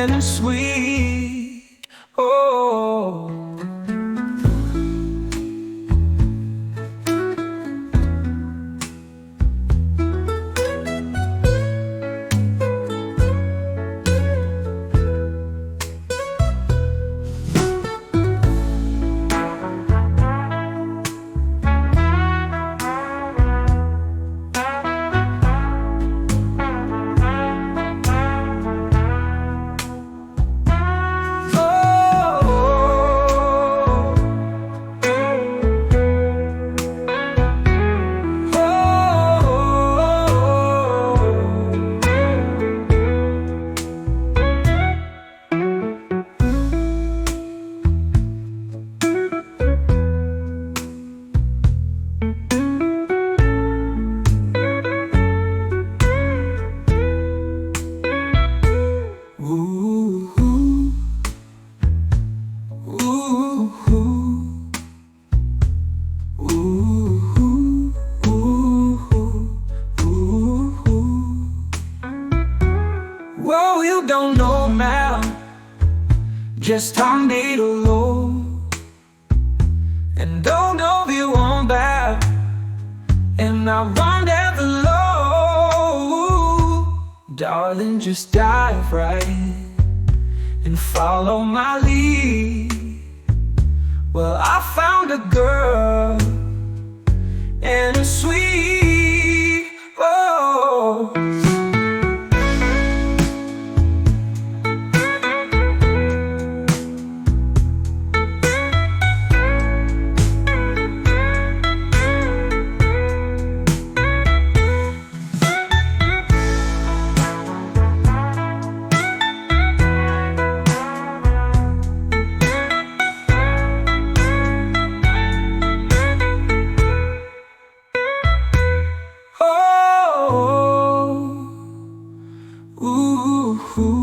and sweet. Oh, whoa, you don't know, man, just how need a low. And don't know if you want that, and I want that low. Darling, just dive right and follow my lead. Well, I found a girl and a sweet. Oh, ooh, ooh.